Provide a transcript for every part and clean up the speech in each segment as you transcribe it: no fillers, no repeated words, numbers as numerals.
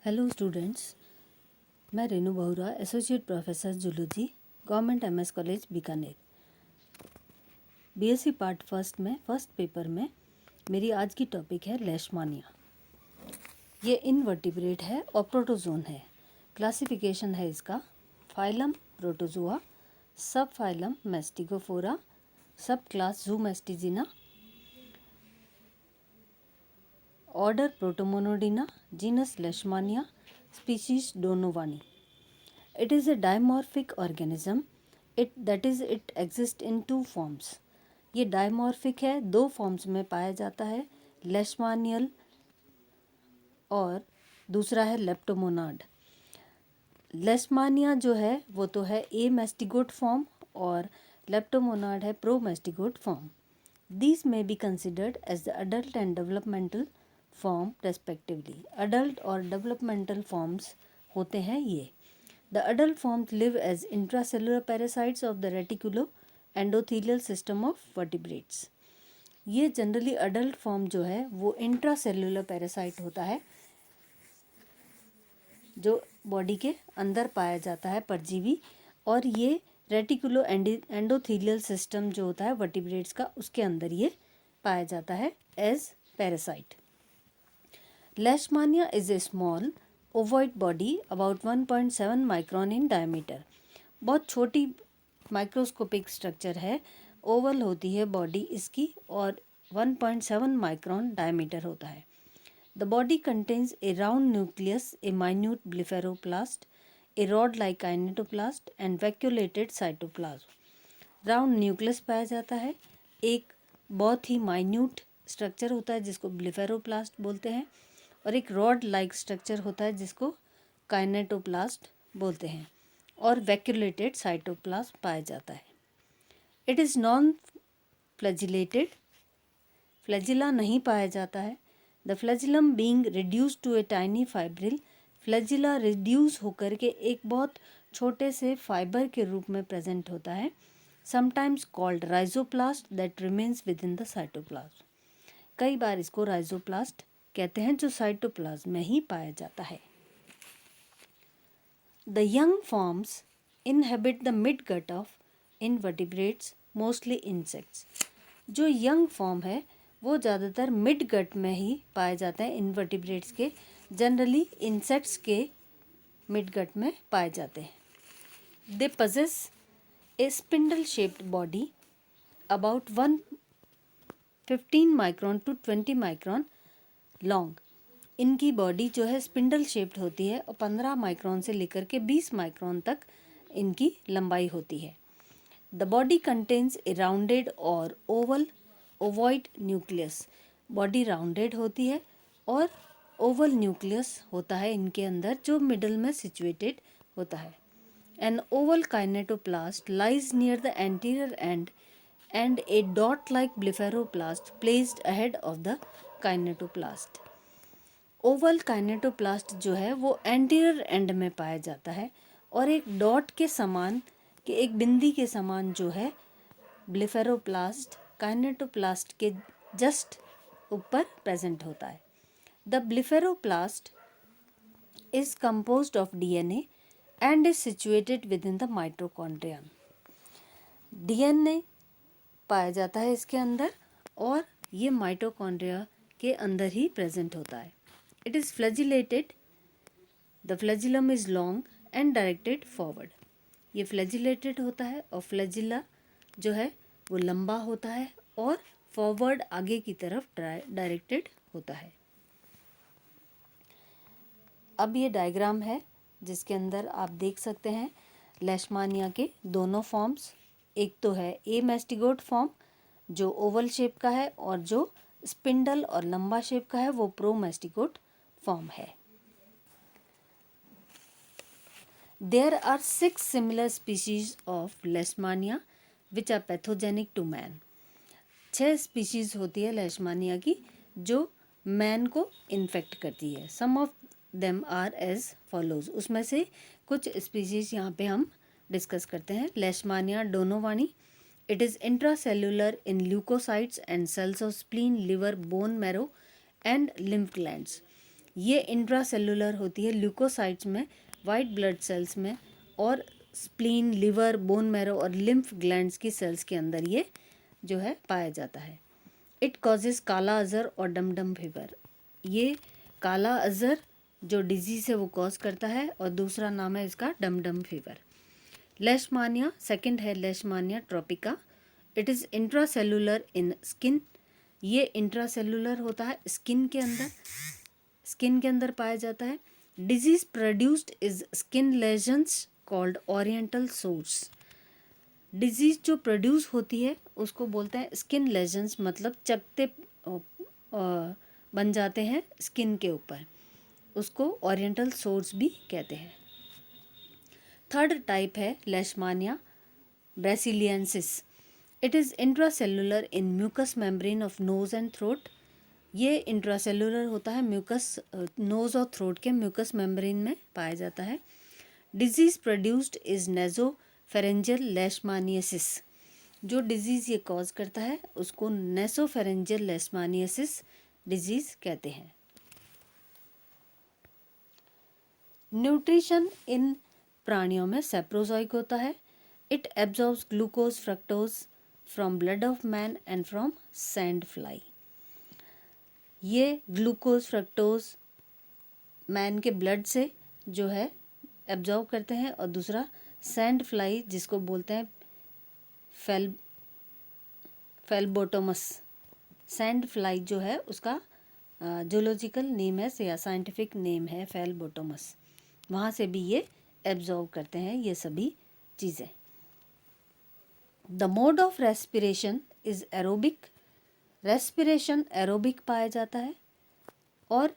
Hello students, मैं रेनू बहुरा, associate professor zoology, government MS college Bikaner. BSc part first में first paper में मेरी आज की टॉपिक है लेशमानिया। ये इनवर्टिब्रेट है और प्रोटोजोन है। क्लासिफिकेशन है इसका phylum protozoa, sub phylum Mastigophora, sub class Zoomastigina, order Protomonadina, genus Leishmania, species donovani. It is a dimorphic organism. It exists in two forms. ये डायमॉर्फिक है, दो फॉर्म्स में पाया जाता है, लेशमानियल और दूसरा है लेप्टोमोनाड। लेशमानिया जो है वो तो है ए मेस्टिगोट फॉर्म और लेप्टोमोनाड है promastigote form. These may be considered as the adult and developmental form respectively. Adult और developmental forms होते हैं ये। The adult forms live as intracellular parasites of the reticuloendothelial system of vertebrates. ये generally adult form जो है वो intracellular parasite होता है, जो बॉडी के अंदर पाया जाता है परजीवी, और ये रेटिकुलो एंडोथीलियल सिस्टम जो होता है वर्टिब्रेट्स का, उसके अंदर ये पाया जाता है as parasite. Leishmania is a small ovoid body about 1.7 micron in diameter. बहुत छोटी माइक्रोस्कोपिक स्ट्रक्चर है, ओवल होती है बॉडी इसकी और 1.7 माइक्रोन डायमीटर होता है। The body contains a round nucleus, a minute blepharoplast, a rod like kinetoplast and vacuolated cytoplasm. Round nucleus पाया जाता है, एक बहुत ही माइन्यूट स्ट्रक्चर होता है जिसको ब्लिफेरोप्लास्ट बोलते हैं, और एक रॉड लाइक स्ट्रक्चर होता है जिसको काइनेटोप्लास्ट बोलते हैं, और वैक्यूलेटेड साइटोप्लाज्म पाया जाता है। It is non flagellated, flagella नहीं पाया जाता है। The flagellum being reduce to a tiny fibril, flagella reduce होकर के एक बहुत छोटे से फाइबर के रूप में प्रेजेंट होता है, sometimes called rhizoplast that remains within the cytoplasm. कई बार इसको राइजोप्लास्ट कहते हैं जो साइटोप्लाज्म में ही पाया जाता है। The young forms inhabit the mid gut of invertebrates, mostly insects. जो यंग फॉर्म है वो ज़्यादातर मिड गट में ही पाए जाते हैं इनवर्टिब्रेट्स के, जनरली इंसेक्ट्स के मिड गट में पाए जाते हैं। They possess a spindle shaped body about 115 micron to 20 micron long. इनकी बॉडी जो है स्पिंडल शेप्ड होती है और 15 माइक्रोन से लेकर के 20 माइक्रोन तक इनकी लंबाई होती है। The body contains a rounded और oval ovoid nucleus. Body rounded होती है और ओवल न्यूक्लियस होता है इनके अंदर, जो मिडल में सिचुएटेड होता है। An oval kinetoplast lies near the anterior end and a dot like blepharoplast placed ahead of the kinetoplast. Oval kinetoplast जो है वो एंटीरियर एंड में पाया जाता है और एक डॉट के समान, कि एक बिंदी के समान जो है ब्लिफेरोप्लास्ट काइनेटोप्लास्ट के जस्ट ऊपर प्रेजेंट होता है। The blepharoplast is composed of DNA and is situated within the mitochondria. DNA पाया जाता है इसके अंदर और ये माइटोकॉन्ड्रिया के अंदर ही प्रेजेंट होता है। It is flagellated, the flagellum is long and directed forward. ये फ्लैजिलेटेड होता है और फ्लैजिला जो है वो लंबा होता है और फॉरवर्ड आगे की तरफ डायरेक्टेड होता है। अब ये डायग्राम है जिसके अंदर आप देख सकते हैं लेशमानिया के दोनों फॉर्म्स। एक तो है ए मेस्टिगोट फॉर्म जो ओवल शेप का है, और जो स्पिंडल और लंबा शेप का है वो प्रो मेस्टिगोट फॉर्म है। There are 6 similar species of लेशमानिया which are pathogenic to man. 6 species होती है लेशमानिया की जो मैन को इन्फेक्ट करती है। Some of them are as follows. उसमें से कुछ स्पीशीज यहाँ पे हम डिस्कस करते हैं। Leishmania donovani, it is intracellular in leukocytes and cells of spleen, liver, bone marrow and lymph glands. ये इंट्रासेलुलर होती है ल्यूकोसाइट्स में, वाइट ब्लड सेल्स में और स्प्लीन, लिवर, बोन मैरो और लिम्फ ग्लैंड्स की सेल्स के अंदर ये जो है पाया जाता है। इट कॉजेज काला अजहर और डमडम फीवर। ये काला अजहर जो डिजीज़ है वो कॉज करता है और दूसरा नाम है इसका डमडम फीवर। लेशमानिया सेकंड है Leishmania tropica. It is intracellular in skin. ये इंट्रासेलुलर होता है स्किन के अंदर पाया जाता है। Disease produced is skin lesions called oriental sores. Disease जो प्रोड्यूस होती है उसको बोलते हैं स्किन लेजन्स, मतलब चकते बन जाते हैं स्किन के ऊपर, उसको ओरिएंटल सोर्स भी कहते हैं। थर्ड टाइप है Leishmania braziliensis. It is intracellular in mucous membrane of nose and throat. ये इंट्रासेलुलर होता है म्यूकस, नोज और थ्रोट के म्यूकस मेम्ब्रेन में पाया जाता है। Disease produced is nasopharyngeal leishmaniasis. जो डिजीज़ ये कॉज करता है उसको नेसोफेरेंजियल लेशमानियसिस डिजीज़ कहते हैं। न्यूट्रिशन इन प्राणियों में सेप्रोजोइक होता है। It absorbs glucose fructose from blood of man and from sand fly. ये ग्लूकोज फ्रक्टोज मैन के ब्लड से जो है एब्जॉर्ब करते हैं और दूसरा सैंड फ्लाई जिसको बोलते हैं फेलबोटोमस। सैंड फ्लाई जो है उसका जूलॉजिकल नेम है या साइंटिफिक नेम है फेलबोटोमस। वहाँ से भी ये एब्जॉर्ब करते हैं ये सभी चीज़ें। The mode of respiration is aerobic. Respiration aerobic पाया जाता है और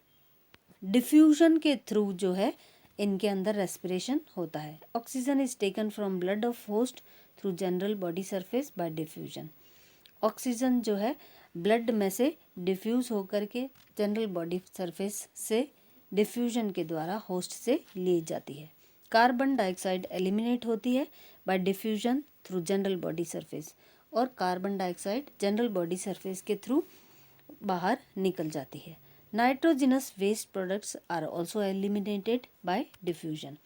डिफ्यूजन के थ्रू जो है इनके अंदर रेस्पिरेशन होता है। Oxygen is taken from blood of host through general body surface by diffusion. Oxygen जो है ब्लड में से डिफ्यूज़ होकर के जनरल बॉडी सरफेस से डिफ्यूजन के द्वारा होस्ट से ली जाती है। कार्बन डाइऑक्साइड एलिमिनेट होती है by diffusion through general body surface, और carbon dioxide general body surface के थ्रू बाहर निकल जाती है। Nitrogenous waste products are also eliminated by diffusion.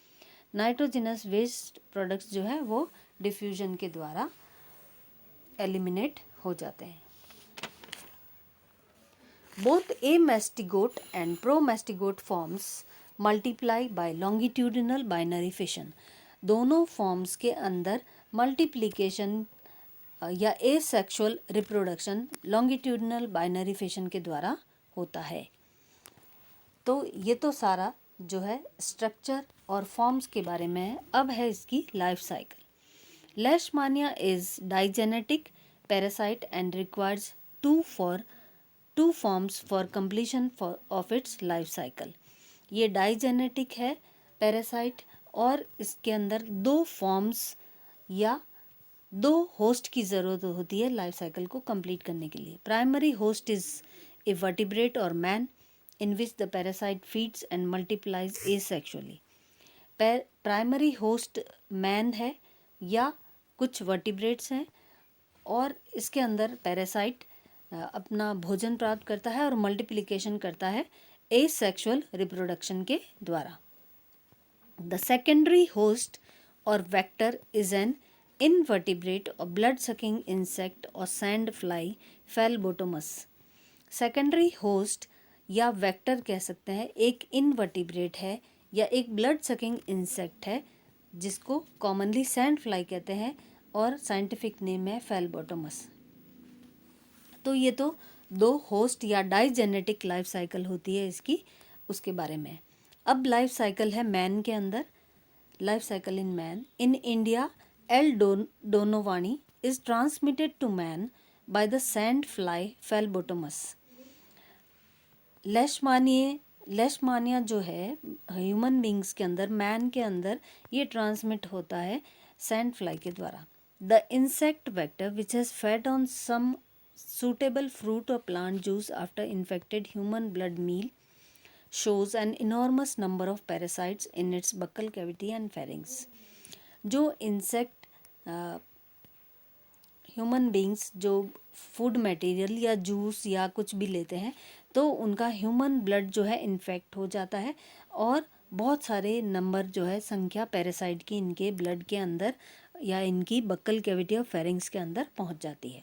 Nitrogenous waste products जो है वो डिफ्यूजन के द्वारा एलिमिनेट हो जाते हैं। Both amastigote and promastigote forms multiply by longitudinal binary fission. दोनों फॉर्म्स के अंदर मल्टीप्लिकेशन या asexual reproduction longitudinal binary fission के द्वारा होता है। तो ये तो सारा जो है स्ट्रक्चर और फॉर्म्स के बारे में है। अब है इसकी life cycle. लेशमानिया is digenetic parasite and requires two forms for completion of its life cycle. ये डाइजेनेटिक है पैरासाइट और इसके अंदर दो फॉर्म्स या दो होस्ट की ज़रूरत होती है लाइफ साइकिल को कंप्लीट करने के लिए। Primary host is a vertebrate और man in which the parasite feeds and multiplies asexually. Primary host man है या कुछ वर्टिब्रेट्स हैं और इसके अंदर पैरासाइट अपना भोजन प्राप्त करता है और मल्टीप्लिकेशन करता है एसेक्सुअल रिप्रोडक्शन के द्वारा। द सेकेंडरी होस्ट और वेक्टर इज एन इनवर्टिब्रेट और ब्लड सकिंग इंसेक्ट और सैंड फ्लाई फेलबोटोमस। सेकेंडरी होस्ट या वेक्टर कह सकते हैं एक इनवर्टिब्रेट है या एक ब्लड सकिंग इंसेक्ट है जिसको कॉमनली सैंड फ्लाई कहते हैं और साइंटिफिक नेम है फेलबोटोमस। तो ये तो दो होस्ट या डाइजेनेटिक लाइफ साइकिल होती है इसकी, उसके बारे में। अब लाइफ साइकिल है मैन के अंदर। Life cycle in man. In India L donovani is transmitted to man by the sand fly phlebotomus. Leishmania जो है ह्यूमन बींग्स के अंदर, मैन के अंदर ये ट्रांसमिट होता है सैंड फ्लाई के द्वारा। The insect vector which has fed on some suitable fruit or plant juice after infected human blood meal shows an enormous number of parasites in its buccal cavity and pharynx. जो insect human beings जो food material या juice या कुछ भी लेते हैं तो उनका ह्यूमन ब्लड जो है इन्फेक्ट हो जाता है और बहुत सारे नंबर जो है संख्या पैरासाइट की इनके ब्लड के अंदर या इनकी बक्कल कैविटी और फेरिंग्स के अंदर पहुंच जाती है।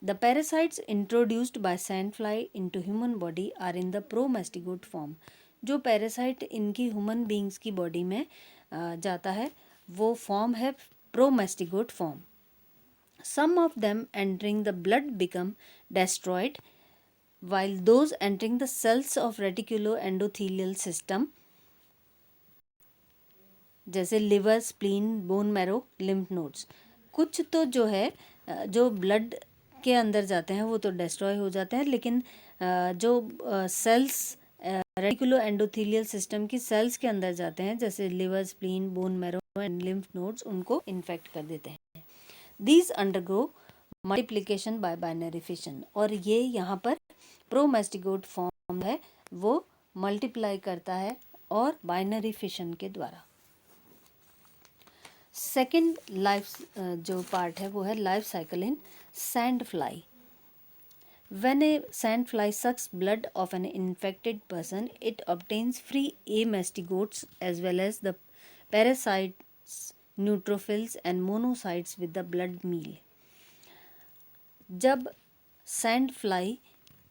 The parasites introduced by sand fly into human body are in the promastigote form. जो पैरासाइट इनकी ह्यूमन बींग्स की बॉडी में जाता है वो फॉर्म है promastigote form. Some of them entering the blood become destroyed, while those entering the cells of reticuloendothelial system जैसे liver, spleen, bone marrow, lymph nodes, कुछ तो जो है जो ब्लड के अंदर जाते हैं वो तो डिस्ट्रॉय हो जाते हैं, लेकिन जो सेल्स रेटिकुलो एंडोथीलियल सिस्टम की सेल्स के अंदर जाते हैं जैसे liver, spleen, bone marrow and lymph nodes, उनको इन्फेक्ट कर देते हैं। These undergo multiplication by binary fission, और ये यहाँ पर प्रोमेस्टिगोट फॉर्म है वो मल्टीप्लाई करता है और बाइनरी फिशन के द्वारा। सेकेंड लाइफ जो पार्ट है वो है life cycle in sand fly. When a sand fly sucks blood of an infected person, it obtains free amastigotes as well as the parasites, neutrophils and monocytes with the blood meal. जब sand fly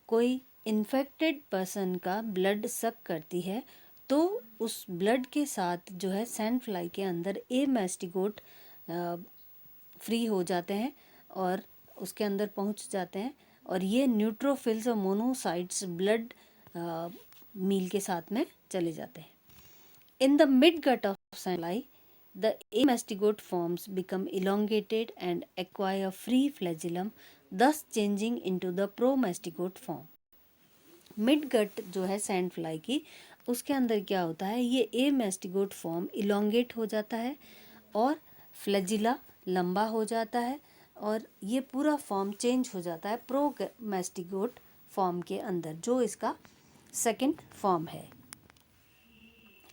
कोई infected person का blood सक करती है तो उस blood के साथ जो है सैंड फ्लाई के अंदर एमास्टिगोट फ्री हो जाते हैं और उसके अंदर पहुंच जाते हैं, और ये न्यूट्रोफिल्स और मोनोसाइट्स ब्लड मील के साथ में चले जाते हैं। In the mid gut of sand fly the amastigote forms become elongated and acquire free flagellum, thus changing into the promastigote form. Mid gut जो है सैंड फ्लाई की उसके अंदर क्या होता है, ये एमास्टिगोट फॉर्म इलोंगेट हो जाता है और फ्लैजिला लंबा हो जाता है और ये पूरा फॉर्म चेंज हो जाता है प्रोमेस्टिगोट फॉर्म के अंदर, जो इसका सेकंड फॉर्म है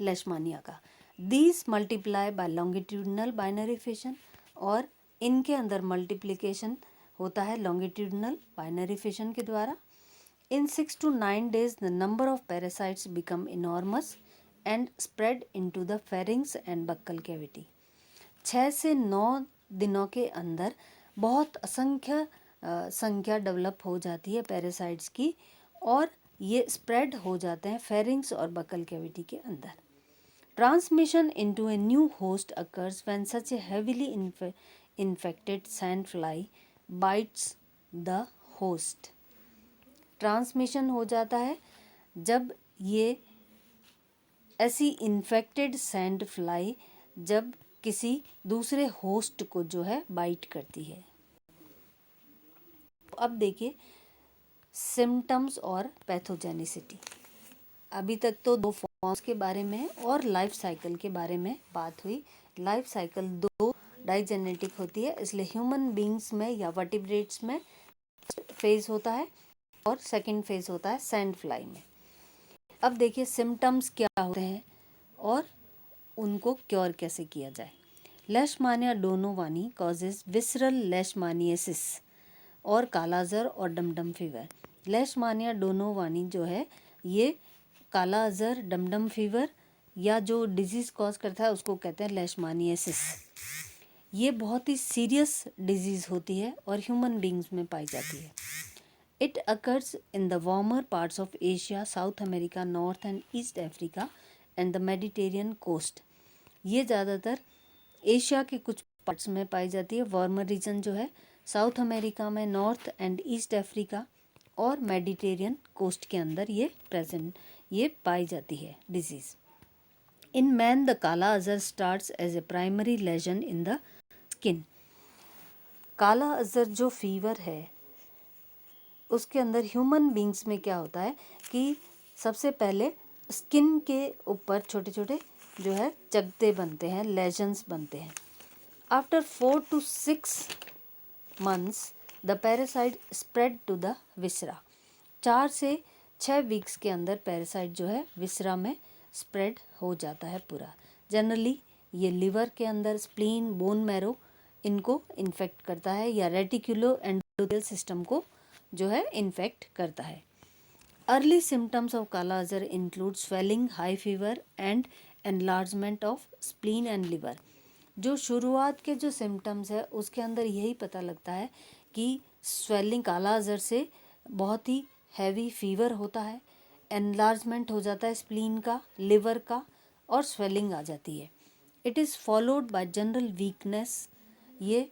लेशमानिया का। These multiply by longitudinal binary fission, और इनके अंदर मल्टीप्लिकेशन होता है longitudinal binary fission के द्वारा। In 6 to 9 days the number of parasites become enormous and spread into the pharynx and buccal cavity. 6 से 9 दिनों के अंदर बहुत असंख्य संख्या डेवलप हो जाती है पैरासाइट्स की और ये स्प्रेड हो जाते हैं फेरिंग्स और बकल कैविटी के अंदर। Transmission into a new host occurs when such a heavily infected sand fly bites the host. Transmission हो जाता है जब ये ऐसी इन्फेक्टेड सैंड फ्लाई जब किसी दूसरे होस्ट को जो है बाइट करती है। अब देखिए सिम्टम्स और पैथोजेनिसिटी। अभी तक तो दो फॉर्म्स के बारे में और लाइफ साइकिल के बारे में बात हुई। लाइफ साइकिल दो डाइजेनेटिक होती है, इसलिए ह्यूमन बींग्स में या वर्टिब्रेट्स में फेज होता है और सेकंड फेज होता है सैंड फ्लाई में। अब देखिए सिम्टम्स क्या होते हैं और उनको क्योर कैसे किया जाए। लेशमानिया डोनोवानी कॉजेज विसरल लेशमानियासिस और कालाजर और डमडम फीवर। लेशमानिया डोनोवानी जो है ये काला अजर, डमडम फीवर या जो डिजीज़ कॉज करता है उसको कहते हैं लेशमानियासिस। ये बहुत ही सीरियस डिजीज़ होती है और ह्यूमन बींग्स में पाई जाती है। It occurs in the warmer parts of Asia, South America, North and East Africa and the Mediterranean coast. ये ज़्यादातर एशिया के कुछ पार्ट्स में पाई जाती है, वार्मर रीजन जो है साउथ अमेरिका में, नॉर्थ एंड ईस्ट अफ्रीका और मेडिटेरियन कोस्ट के अंदर ये पाई जाती है disease. In man the kala azar starts as a primary lesion in the skin. Kala azar जो फीवर है उसके अंदर ह्यूमन बींग्स में क्या होता है कि सबसे पहले स्किन के ऊपर छोटे छोटे जो है चकते बनते हैं, लेजन्स बनते हैं। After 4 to 6 months the parasite spread to the viscera. 4 से 6 वीक्स के अंदर पैरासाइट जो है विसरा में स्प्रेड हो जाता है पूरा। जनरली ये लिवर के अंदर, स्प्लीन, बोन मैरो इनको इन्फेक्ट करता है या रेटिकुलो एंडोथेलियल सिस्टम को जो है इन्फेक्ट करता है। Early symptoms of kala Azhar include swelling, high fever and enlargement of spleen and liver. जो शुरुआत के जो सिम्टम्स है उसके अंदर यही पता लगता है कि स्वेलिंग, काला अज़र से बहुत ही हैवी फीवर होता है, एनलार्जमेंट हो जाता है स्प्लीन का, लिवर का, और स्वेलिंग आ जाती है। It is followed by general weakness. ये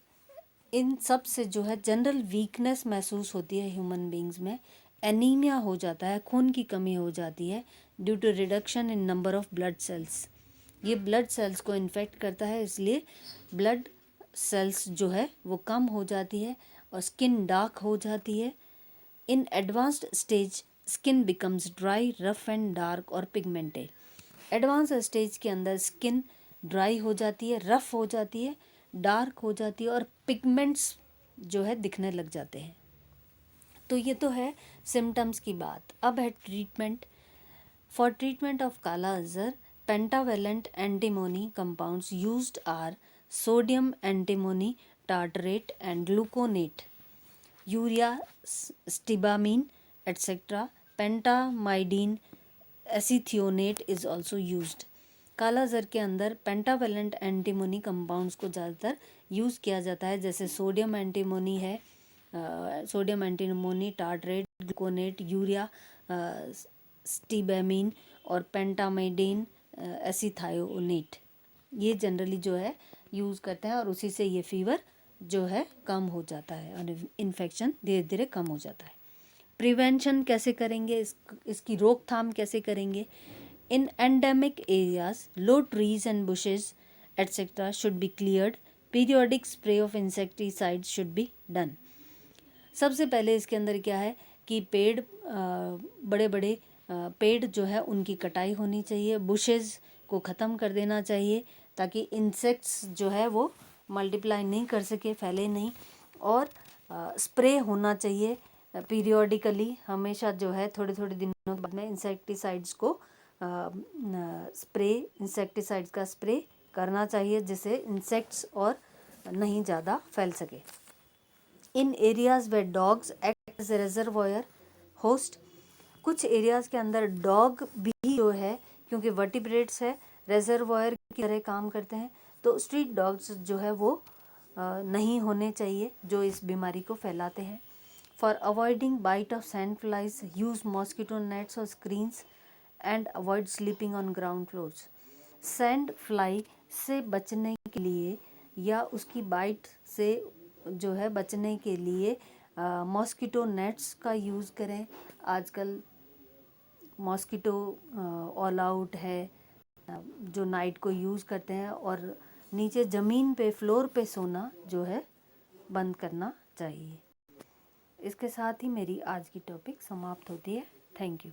इन सब से जो है जनरल वीकनेस महसूस होती है ह्यूमन बींग्स में। एनीमिया हो जाता है, खून की कमी हो जाती है due to reduction in number of blood cells. ये ब्लड सेल्स को इन्फेक्ट करता है, इसलिए ब्लड सेल्स जो है वो कम हो जाती है और स्किन डार्क हो जाती है। इन advanced stage skin becomes dry, rough and dark और पिगमेंटेड। एडवांस स्टेज के अंदर स्किन ड्राई हो जाती है, रफ हो जाती है, डार्क हो जाती है और पिगमेंट्स जो है दिखने लग जाते हैं। तो ये तो है सिम्टम्स की बात। अब है treatment. For treatment of kala azar, pentavalent antimony compounds used are sodium antimony tartrate and gluconate, urea, stibamine etcetera. Pentamidine isethionate is also used. Kala azar के अंदर पेंटावेलेंट एंटीमोनी कंपाउंड्स को ज़्यादातर यूज़ किया जाता है, जैसे सोडियम एंटीमोनी है, sodium antimony tartrate, gluconate, urea, stibamine और पेंटामाइडीन एसीथायोनेट। ये जनरली जो है यूज़ करते हैं और उसी से ये फीवर जो है कम हो जाता है और इन्फेक्शन धीरे धीरे कम हो जाता है। प्रिवेंशन कैसे करेंगे, इसकी रोकथाम कैसे करेंगे? In endemic areas, low trees and bushes etcetera should be cleared. Periodic spray of insecticide should be done. सबसे पहले इसके अंदर क्या है कि पेड़, बड़े बड़े पेड़ जो है उनकी कटाई होनी चाहिए, बुशेज़ को ख़त्म कर देना चाहिए ताकि इंसेक्ट्स जो है वो मल्टीप्लाई नहीं कर सके, फैले नहीं। और स्प्रे होना चाहिए पीरियोडिकली, हमेशा जो है थोड़े थोड़े दिनों के बाद में इंसेक्टिसाइड्स को इंसेक्टिसाइड्स का स्प्रे करना चाहिए, जिससे इंसेक्ट्स और नहीं ज़्यादा फैल सके। In areas where dogs act as a reservoir host, कुछ एरियाज़ के अंदर डॉग भी जो है, क्योंकि वर्टिब्रेट्स है, रिजर्वॉयर की तरह काम करते हैं, तो स्ट्रीट डॉग्स जो है वो नहीं होने चाहिए जो इस बीमारी को फैलाते हैं। For avoiding bite of sand flies, use mosquito nets और screens and avoid sleeping on ground floors. Sand fly से बचने के लिए या उसकी बाइट से जो है बचने के लिए मॉस्किटो नेट्स का यूज़ करें। आजकल मॉस्किटो ऑल आउट है जो नाइट को यूज़ करते हैं, और नीचे ज़मीन पे, फ्लोर पे सोना जो है बंद करना चाहिए। इसके साथ ही मेरी आज की टॉपिक समाप्त होती है। Thank you.